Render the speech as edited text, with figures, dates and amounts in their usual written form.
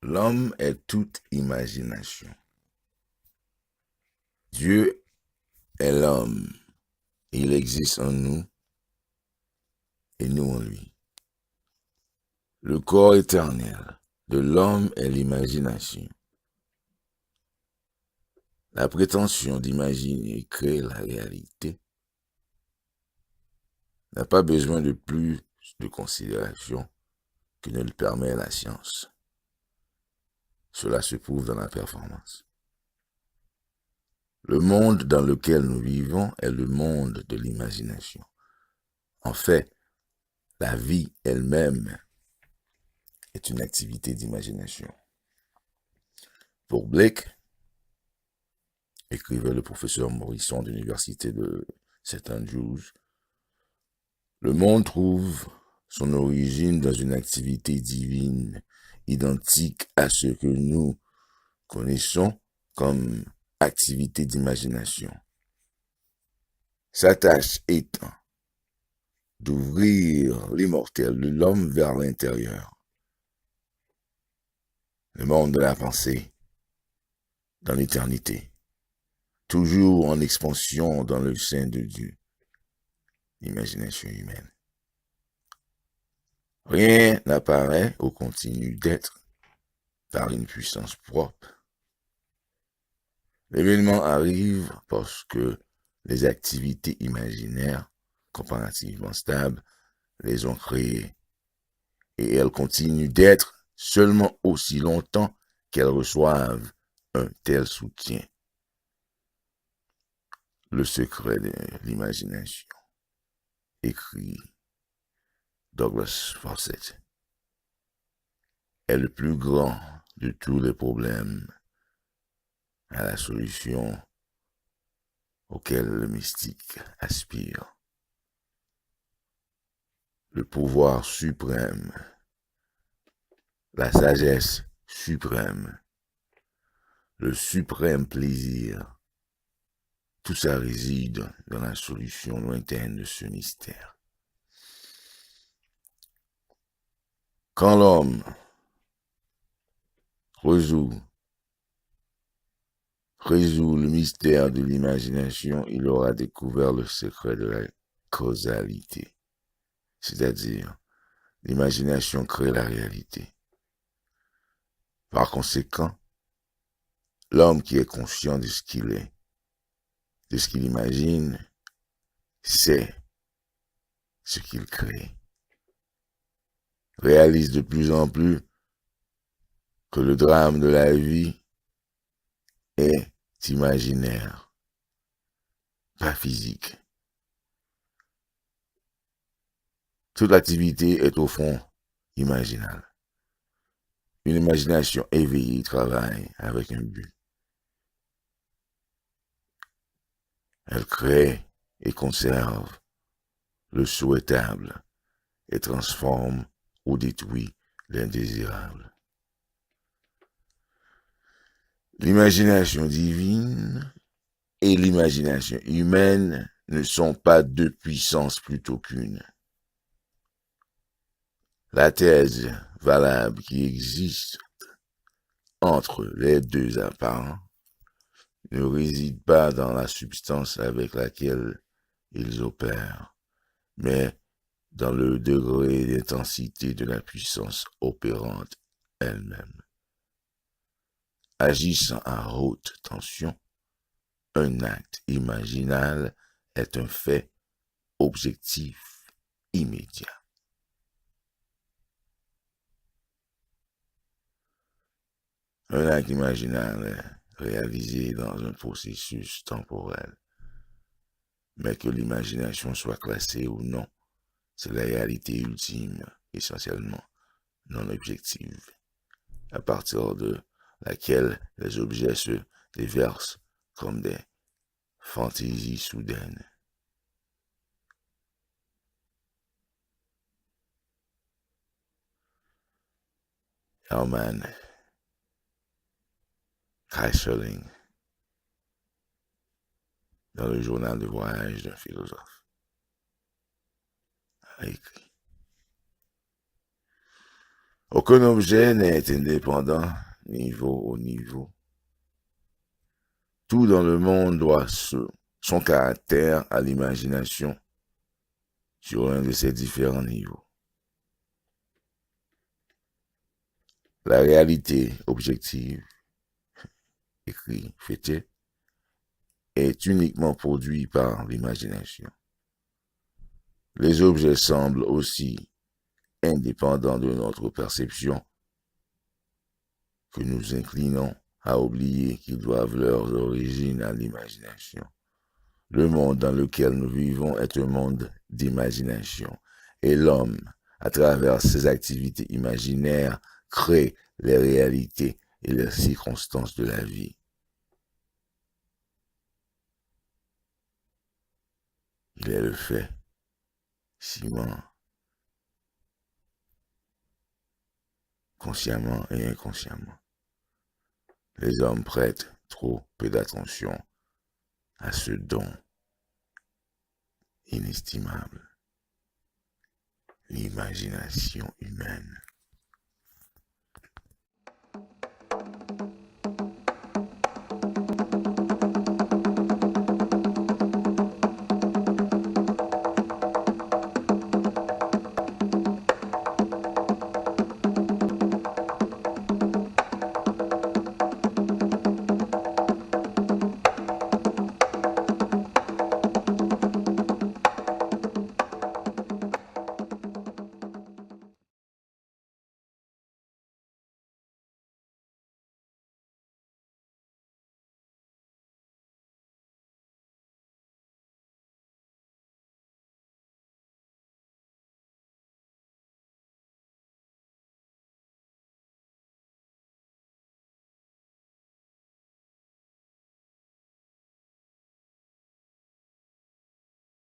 L'homme est toute imagination. Dieu est l'homme. Il existe en nous et nous en lui. Le corps éternel de l'homme est l'imagination. La prétention d'imaginer et créer la réalité n'a pas besoin de plus de considération que ne le permet la science. Cela se prouve dans la performance. Le monde dans lequel nous vivons est le monde de l'imagination. En fait, la vie elle-même est une activité d'imagination. Pour Blake, écrivait le professeur Morisson de l'université de St. Andrews, le monde trouve son origine dans une activité divine identique à ce que nous connaissons comme activité d'imagination. Sa tâche étant d'ouvrir l'immortel de l'homme vers l'intérieur, le monde de la pensée, dans l'éternité, toujours en expansion dans le sein de Dieu, l'imagination humaine. Rien n'apparaît au continu d'être par une puissance propre. L'événement arrive parce que les activités imaginaires, comparativement stables, les ont créées. Et elles continuent d'être seulement aussi longtemps qu'elles reçoivent un tel soutien. Le secret de l'imagination, écrit Douglas Fawcett, est le plus grand de tous les problèmes à la solution auquel le mystique aspire. Le pouvoir suprême, la sagesse suprême, le suprême plaisir, tout ça réside dans la solution lointaine de ce mystère. Quand l'homme résout le mystère de l'imagination, il aura découvert le secret de la causalité. C'est-à-dire, l'imagination crée la réalité. Par conséquent, l'homme qui est conscient de ce qu'il est, de ce qu'il imagine, sait ce qu'il crée. Réalise de plus en plus que le drame de la vie est imaginaire, pas physique. Toute activité est au fond imaginale. Une imagination éveillée travaille avec un but. Elle crée et conserve le souhaitable et transforme ou détruit l'indésirable. L'imagination divine et l'imagination humaine ne sont pas deux puissances plutôt qu'une. La thèse valable qui existe entre les deux apparents ne réside pas dans la substance avec laquelle ils opèrent, mais dans le degré d'intensité de la puissance opérante elle-même. Agissant à haute tension, un acte imaginal est un fait objectif immédiat. Un acte imaginal est réalisé dans un processus temporel, mais que l'imagination soit classée ou non, c'est la réalité ultime, essentiellement non objective, à partir de laquelle les objets se déversent comme des fantaisies soudaines. Hermann Kaiserling, dans le journal de voyage d'un philosophe, a écrit: Aucun objet n'est indépendant, niveau au niveau. Tout dans le monde doit son caractère à l'imagination sur un de ces différents niveaux. La réalité objective, écrit Fetché, est uniquement produite par l'imagination. Les objets semblent aussi indépendants de notre perception que nous inclinons à oublier qu'ils doivent leur origine à l'imagination. Le monde dans lequel nous vivons est un monde d'imagination et l'homme, à travers ses activités imaginaires, crée les réalités et les circonstances de la vie. Il est le fait, ciment, consciemment et inconsciemment. Les hommes prêtent trop peu d'attention à ce don inestimable, l'imagination humaine.